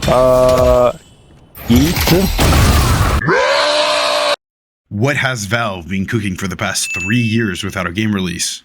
Eat. What has Valve been cooking for the past 3 years without a game release?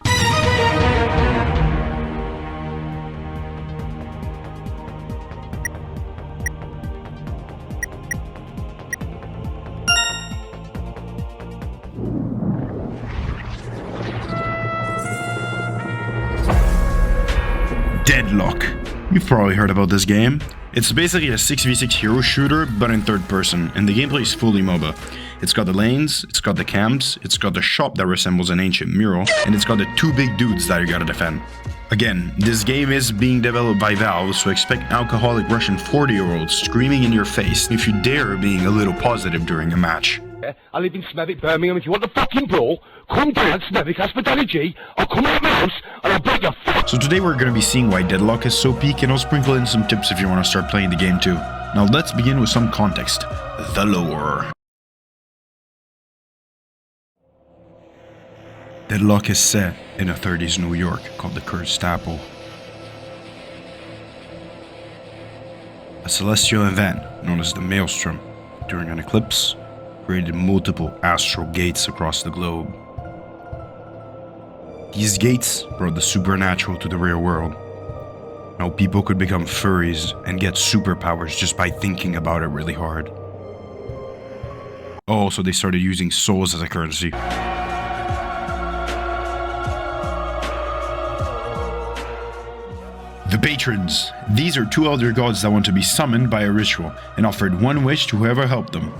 Deadlock. You've probably heard about this game. It's basically a 6v6 hero shooter, but in third person, and the gameplay is fully MOBA. It's got the lanes, it's got the camps, it's got the shop that resembles an ancient mural, and it's got the 2 big dudes that you gotta defend. Again, this game is being developed by Valve, so expect alcoholic Russian 40-year-olds screaming in your face if you dare being a little positive during a match. I live in Smethwick, Birmingham. If you want the fucking brawl, come down Smethwick, ask for Danny G. I'll come out of my house and I'll break your fuck. So today we're going to be seeing why Deadlock is so peak, and I'll sprinkle in some tips if you want to start playing the game too. Now let's begin with some context. The lore. Deadlock is set in a 30s New York called the Cursed Apple. A celestial event known as the Maelstrom, during an eclipse, created multiple astral gates across the globe. These gates brought the supernatural to the real world. Now people could become furries and get superpowers just by thinking about it really hard. Oh, so they started using souls as a currency. The Patrons. These are 2 elder gods that want to be summoned by a ritual and offered 1 wish to whoever helped them.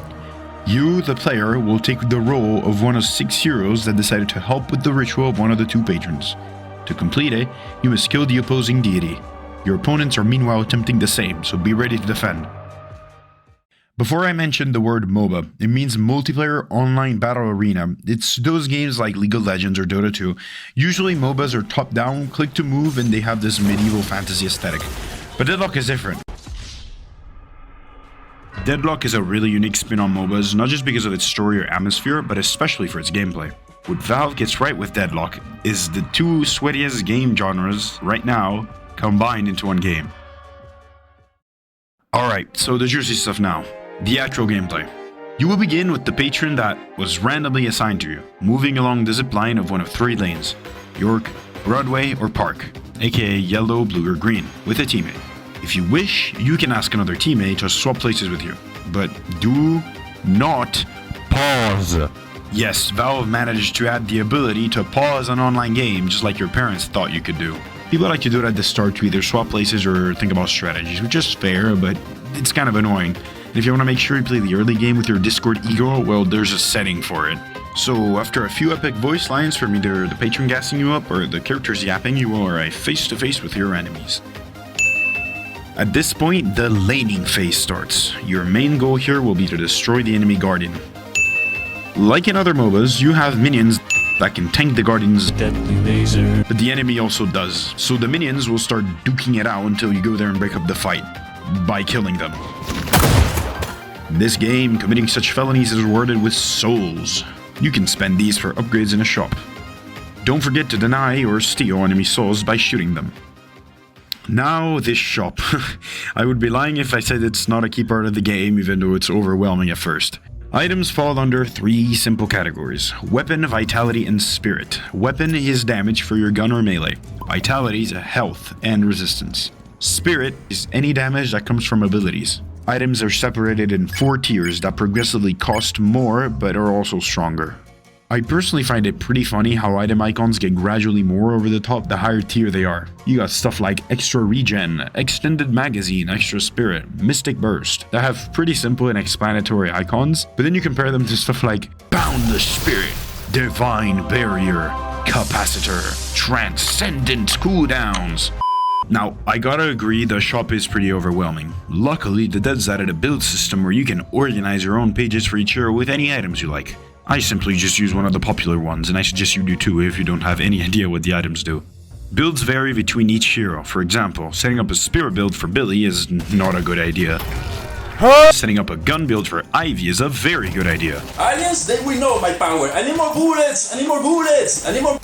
You, the player, will take the role of one of 6 heroes that decided to help with the ritual of one of the 2 patrons. To complete it, you must kill the opposing deity. Your opponents are meanwhile attempting the same, so be ready to defend. Before I mention the word MOBA, it means Multiplayer Online Battle Arena. It's those games like League of Legends or Dota 2. Usually MOBAs are top-down, click to move, and they have this medieval fantasy aesthetic. But Deadlock is different. Deadlock is a really unique spin on MOBAs, not just because of its story or atmosphere, but especially for its gameplay. What Valve gets right with Deadlock is the 2 sweatiest game genres right now combined into one game. Alright, so the juicy stuff now. The actual gameplay. You will begin with the patron that was randomly assigned to you, moving along the zip line of one of 3 lanes, York, Broadway, or Park, aka yellow, blue, or green, with a teammate. If you wish, you can ask another teammate to swap places with you, but do not pause. Yes, Valve managed to add the ability to pause an online game just like your parents thought you could do. People like to do it at the start to either swap places or think about strategies, which is fair, but it's kind of annoying. And if you want to make sure you play the early game with your Discord ego, well, there's a setting for it. So after a few epic voice lines from either the patron gassing you up or the characters yapping, you are face-to-face with your enemies. At this point, the laning phase starts. Your main goal here will be to destroy the enemy guardian. Like in other MOBAs, you have minions that can tank the guardian's deadly laser, but the enemy also does. So the minions will start duking it out until you go there and break up the fight, by killing them. In this game, committing such felonies is rewarded with souls. You can spend these for upgrades in a shop. Don't forget to deny or steal enemy souls by shooting them. Now, this shop. I would be lying if I said it's not a key part of the game, even though it's overwhelming at first. Items fall under 3 simple categories: weapon, vitality, and spirit. Weapon is damage for your gun or melee. Vitality is health and resistance. Spirit is any damage that comes from abilities. Items are separated in 4 tiers that progressively cost more, but are also stronger. I personally find it pretty funny how item icons get gradually more over the top the higher tier they are. You got stuff like extra regen, extended magazine, extra spirit, mystic burst that have pretty simple and explanatory icons, but then you compare them to stuff like bound the spirit, divine barrier, capacitor, transcendent cooldowns. Now, I gotta agree the shop is pretty overwhelming. Luckily, the devs added a build system where you can organize your own pages for each hero with any items you like. I simply just use one of the popular ones, and I suggest you do too if you don't have any idea what the items do. Builds vary between each hero. For example, setting up a spirit build for Billy is not a good idea. Setting up a gun build for Ivy is a very good idea. Aliens, they will know my power. I need more bullets! I need more bullets! I need more...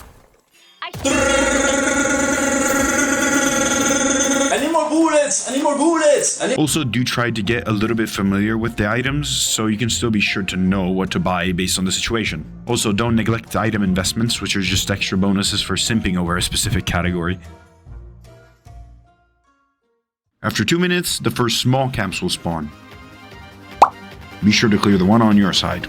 I need more more bullets! I need more bullets! Also, do try to get a little bit familiar with the items so you can still be sure to know what to buy based on the situation. Also, don't neglect the item investments, which are just extra bonuses for simping over a specific category. After 2 minutes, the first small camps will spawn. Be sure to clear the one on your side.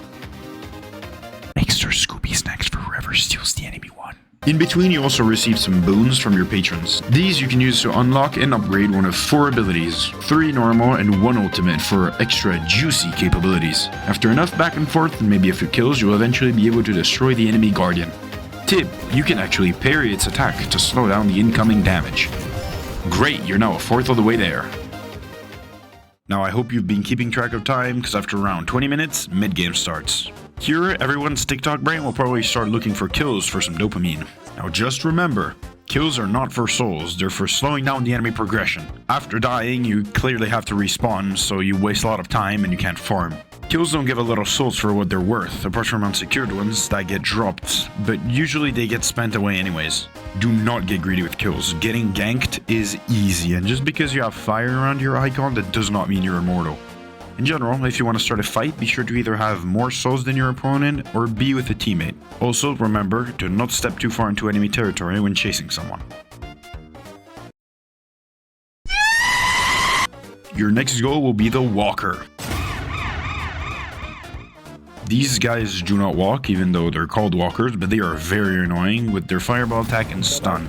Extra Scooby snacks for whoever steals the enemy one. In between, you also receive some boons from your patrons. These you can use to unlock and upgrade one of 4 abilities, 3 normal and 1 ultimate for extra juicy capabilities. After enough back and forth and maybe a few kills, you'll eventually be able to destroy the enemy guardian. Tip, you can actually parry its attack to slow down the incoming damage. Great, you're now a fourth of the way there. Now I hope you've been keeping track of time, because after around 20 minutes, mid-game starts. Here, everyone's TikTok brain will probably start looking for kills for some dopamine. Now just remember, kills are not for souls, they're for slowing down the enemy progression. After dying, you clearly have to respawn, so you waste a lot of time and you can't farm. Kills don't give a lot of souls for what they're worth, apart from unsecured ones that get dropped, but usually they get spent away anyways. Do not get greedy with kills. Getting ganked is easy, and just because you have fire around your icon, that does not mean you're immortal. In general, if you want to start a fight, be sure to either have more souls than your opponent or be with a teammate. Also, remember to not step too far into enemy territory when chasing someone. Your next goal will be the Walker. These guys do not walk, even though they're called walkers, but they are very annoying with their fireball attack and stun.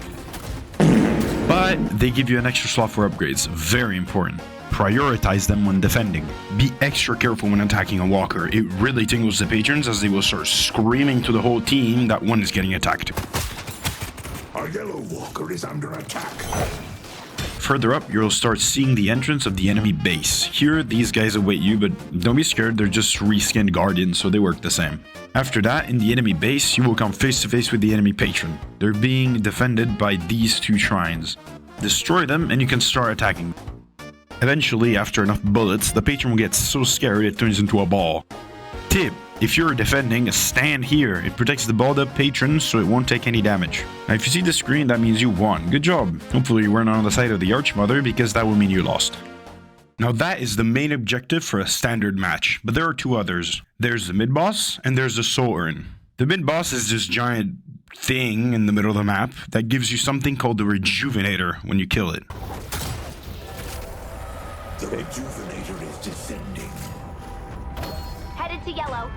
But they give you an extra slot for upgrades, very important. Prioritize them when defending. Be extra careful when attacking a walker. It really tingles the patrons as they will start screaming to the whole team that one is getting attacked. Our yellow walker is under attack. Further up, you'll start seeing the entrance of the enemy base. Here, these guys await you, but don't be scared, they're just reskinned guardians, so they work the same. After that, in the enemy base, you will come face to face with the enemy patron. They're being defended by these 2 shrines. Destroy them, and you can start attacking. Eventually, after enough bullets, the patron will get so scared it turns into a ball. Tip: if you're defending, stand here. It protects the balled up patron so it won't take any damage. Now if you see the screen, that means you won. Good job. Hopefully you weren't on the side of the Archmother, because that will mean you lost. Now that is the main objective for a standard match, but there are 2 others. There's the mid-boss, and there's the soul urn. The mid-boss is this giant thing in the middle of the map that gives you something called the Rejuvenator when you kill it. The Rejuvenator is descending. Headed to yellow.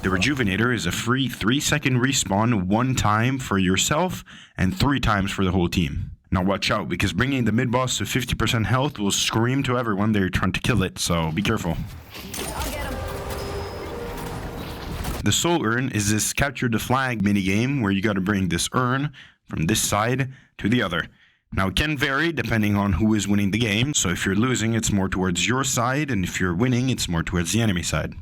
The Rejuvenator is a free 3-second respawn 1 time for yourself and 3 times for the whole team. Now watch out, because bringing the mid-boss to 50% health will scream to everyone they're trying to kill it, so be careful. I'll get him. The soul urn is this capture the flag minigame where you gotta bring this urn from this side to the other. Now it can vary depending on who is winning the game, so if you're losing it's more towards your side, and if you're winning it's more towards the enemy side.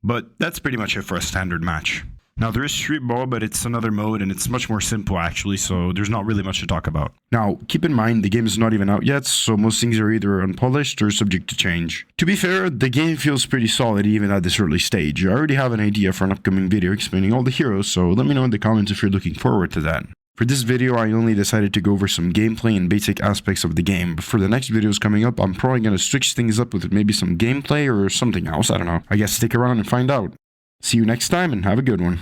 But that's pretty much it for a standard match. Now there is street ball, but it's another mode and it's much more simple actually, so there's not really much to talk about. Now keep in mind the game is not even out yet, so most things are either unpolished or subject to change. To be fair, the game feels pretty solid even at this early stage. I already have an idea for an upcoming video explaining all the heroes, so let me know in the comments if you're looking forward to that. For this video, I only decided to go over some gameplay and basic aspects of the game, but for the next videos coming up, I'm probably going to switch things up with maybe some gameplay or something else, I don't know. I guess stick around and find out. See you next time and have a good one.